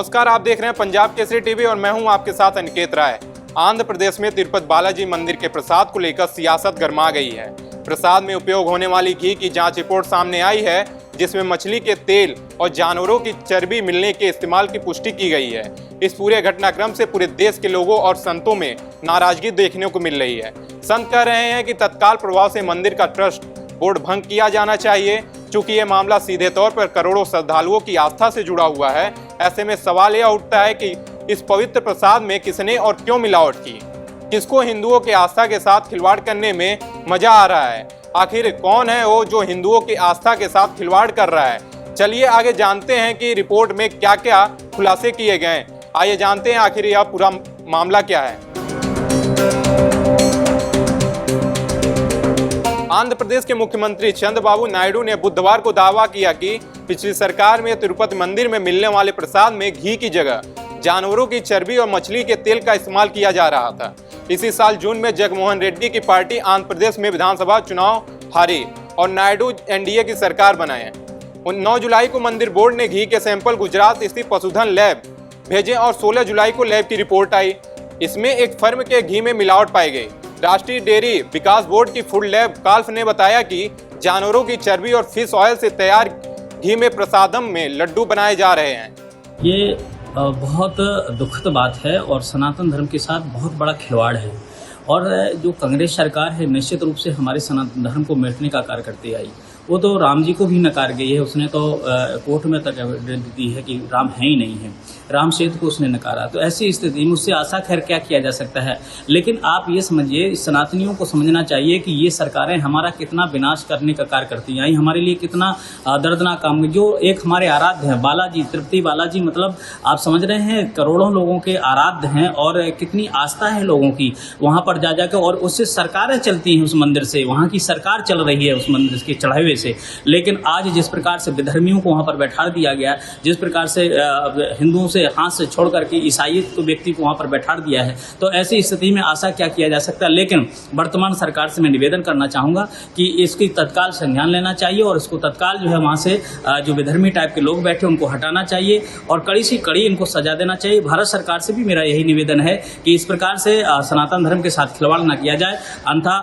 नमस्कार, आप देख रहे हैं पंजाब केसरी टीवी और मैं हूं आपके साथ अनिकेत राय। आंध्र प्रदेश में तिरुपति बालाजी मंदिर के प्रसाद को लेकर सियासत गर्मा गई है। प्रसाद में उपयोग होने वाली घी की जांच रिपोर्ट सामने आई है, जिसमें मछली के तेल और जानवरों की चर्बी मिलने के इस्तेमाल की पुष्टि की गई है। इस पूरे घटनाक्रम से पूरे देश के लोगों और संतों में नाराजगी देखने को मिल रही है। संत कह रहे हैं कि तत्काल प्रभाव से मंदिर का ट्रस्ट बोर्ड भंग किया जाना चाहिए। चूंकि ये मामला सीधे तौर पर करोड़ों श्रद्धालुओं की आस्था से जुड़ा हुआ है, ऐसे में सवाल यह उठता है कि इस पवित्र प्रसाद में किसने और क्यों मिलावट की। किसको हिंदुओं की आस्था के साथ खिलवाड़ करने में मजा आ रहा है? आखिर कौन है वो जो हिंदुओं की आस्था के साथ खिलवाड़ कर रहा है? चलिए आगे जानते हैं कि रिपोर्ट में क्या क्या खुलासे किए गए। आइए जानते हैं आखिर यह पूरा मामला क्या है। आंध्र प्रदेश के मुख्यमंत्री चंद्रबाबू नायडू ने बुधवार को दावा किया कि पिछली सरकार में तिरुपति मंदिर में मिलने वाले प्रसाद में घी की जगह जानवरों की चर्बी और मछली के तेल का इस्तेमाल किया जा रहा था। इसी साल जून में जगनमोहन रेड्डी की पार्टी आंध्र प्रदेश में विधानसभा चुनाव हारी और नायडू एनडीए की सरकार बनाए। 9 जुलाई को मंदिर बोर्ड ने घी के सैंपल गुजरात स्थित पशुधन लैब भेजे और 16 जुलाई को लैब की रिपोर्ट आई। इसमें एक फर्म के घी में मिलावट पाई गई। राष्ट्रीय डेयरी विकास बोर्ड की फूड लैब काल्फ ने बताया कि जानवरों की चर्बी और फिश ऑयल से तैयार घी में प्रसादम में लड्डू बनाए जा रहे हैं। ये बहुत दुखद बात है और सनातन धर्म के साथ बहुत बड़ा खिलवाड़ है। और जो कांग्रेस सरकार है निश्चित रूप से हमारे सनातन धर्म को मिटने का कार्य करती आई। वो तो राम जी को भी नकार गई है। उसने तो कोर्ट में तक एविडेंस दी है कि राम है ही नहीं है। राम सेतु को उसने नकारा। तो ऐसी स्थिति में उससे आशा खैर क्या किया जा सकता है। लेकिन आप ये समझिए, सनातनियों को समझना चाहिए कि ये सरकारें हमारा कितना विनाश करने का कार्य करती आई, हमारे लिए कितना दर्दनाक काम। जो एक हमारे आराध्य है बालाजी, तिरुपति बालाजी, मतलब आप समझ रहे हैं करोड़ों लोगों के आराध्य हैं और कितनी आस्था है लोगों की वहां पर जा जाकर। और उससे सरकारें चलती हैं, उस मंदिर से वहां की सरकार चल रही है उस मंदिर के चढ़ावे से। लेकिन आज जिस प्रकार से विधर्मियों को वहां पर बैठा दिया गया, जिस प्रकार से हिंदुओं से हाथ से छोड़ करके ईसाई व्यक्ति को वहां पर बैठा दिया है, तो ऐसी स्थिति में आशा क्या किया जा सकता है। लेकिन वर्तमान सरकार से मैं निवेदन करना चाहूंगा कि इसकी तत्काल संज्ञान लेना चाहिए और इसको तत्काल जो है वहां से जो विधर्मी टाइप के लोग बैठे उनको हटाना चाहिए और कड़ी से कड़ी इनको सजा देना चाहिए। भारत सरकार से भी मेरा यही निवेदन है कि इस प्रकार से सनातन धर्म के साथ खिलवाड़ न किया जाए, अन्यथा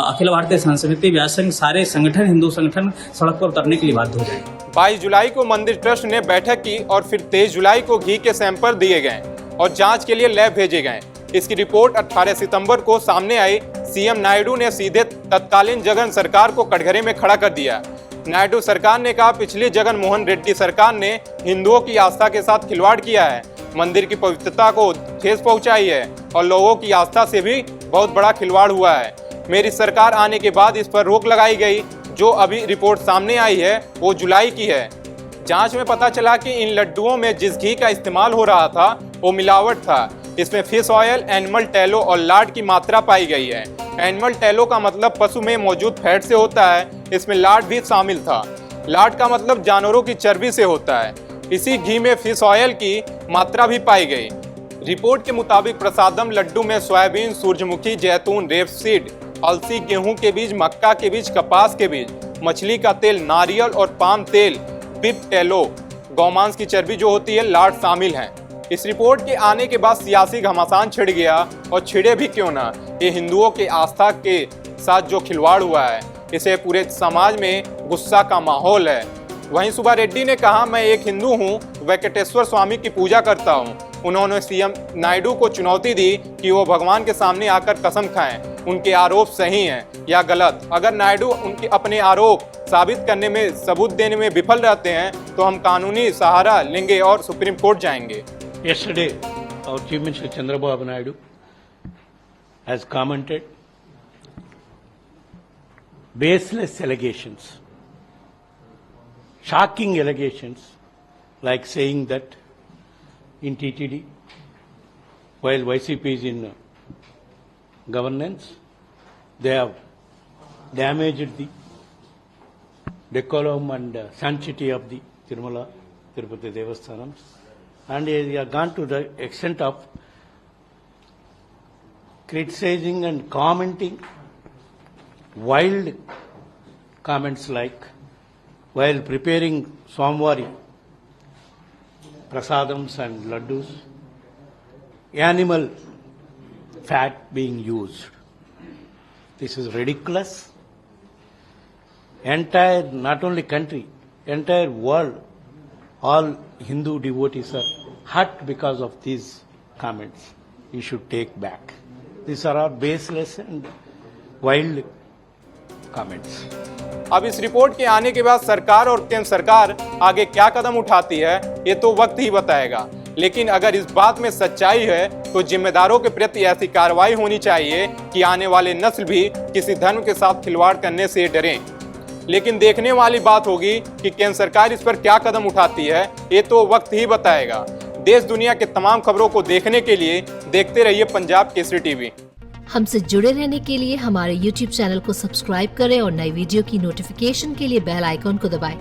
अखिल भारतीय संत समिति, व्यास संघ, सारे संगठन, हिंदू संगठन सड़क पर उतरने के लिए बाध्य हो जाए। 22 जुलाई को मंदिर ट्रस्ट ने बैठक की और फिर 23 जुलाई को घी के सैंपल दिए गए और जांच के लिए लैब भेजे गए। इसकी रिपोर्ट 18 सितंबर को सामने आई। सीएम नायडू ने सीधे तत्कालीन जगन सरकार को कटघरे में खड़ा कर दिया। नायडू सरकार ने कहा, पिछली जगनमोहन रेड्डी सरकार ने हिंदुओं की आस्था के साथ खिलवाड़ किया है, मंदिर की पवित्रता को ठेस पहुंचाई है और लोगों की आस्था से भी बहुत बड़ा खिलवाड़ हुआ है। मेरी सरकार आने के बाद इस पर रोक लगाई गई। जो अभी रिपोर्ट सामने आई है वो जुलाई की है। जांच में पता चला कि इन लड्डुओं में जिस घी का इस्तेमाल हो रहा था वो मिलावट था। इसमें फिश ऑयल, एनिमल टैलो और लाड की मात्रा पाई गई है। एनिमल टैलो का मतलब पशु में मौजूद फैट से होता है, इसमें लाड भी शामिल था। लाड का मतलब जानवरों की चर्बी से होता है। इसी घी में फिश ऑयल की मात्रा भी पाई गई। रिपोर्ट के मुताबिक प्रसादम लड्डू में सोयाबीन, सूरजमुखी, जैतून, रेपसीड, अलसी, गेहूं के बीज, मक्का के बीज, कपास के बीज, मछली का तेल, नारियल और पाम तेल, बिफ टैलो, गौमांस की चर्बी जो होती है, लाड शामिल हैं। इस रिपोर्ट के आने के बाद सियासी घमासान छिड़ गया और छिड़े भी क्यों ना, ये हिंदुओं के आस्था के साथ जो खिलवाड़ हुआ है, इसे पूरे समाज में गुस्सा का माहौल है। वहीं सुबा रेड्डी ने कहा, मैं एक हिंदू हूँ, वेंकटेश्वर स्वामी की पूजा करता हूँ। उन्होंने सीएम नायडू को चुनौती दी कि वो भगवान के सामने आकर कसम खाएं उनके आरोप सही हैं या गलत। अगर नायडू उनके अपने आरोप साबित करने में, सबूत देने में विफल रहते हैं तो हम कानूनी सहारा लेंगे और सुप्रीम कोर्ट जाएंगे। Yesterday, our Chief Minister Chandrababu Naidu has commented baseless allegations, shocking allegations, like saying that in TTD, while YCP is in governance, they have damaged the decorum and sanctity of the Tirumala Tirupati Devasthanams, and they have gone to the extent of criticizing and commenting wild comments like, while preparing Swamwari, prasadams and laddus, animal fat being used. This is ridiculous. Entire, not only country, entire world, all Hindu devotees are hurt because of these comments. You should take back. These are all baseless and wild comments. अब इस report के आने के बाद सरकार और केंद्र सरकार आगे क्या कदम उठाती है ये तो वक्त ही बताएगा, लेकिन अगर इस बात में सच्चाई है तो जिम्मेदारों के प्रति ऐसी कार्रवाई होनी चाहिए कि आने वाले नस्ल भी किसी धर्म के साथ खिलवाड़ करने से डरें। लेकिन देखने वाली बात होगी कि केंद्र सरकार इस पर क्या कदम उठाती है, ये तो वक्त ही बताएगा। देश दुनिया के तमाम खबरों को देखने के लिए देखते रहिए पंजाब केसरी टीवी। हमसे जुड़े रहने के लिए हमारे YouTube चैनल को सब्सक्राइब करें और नई वीडियो की नोटिफिकेशन के लिए बेल आइकॉन को दबाएं।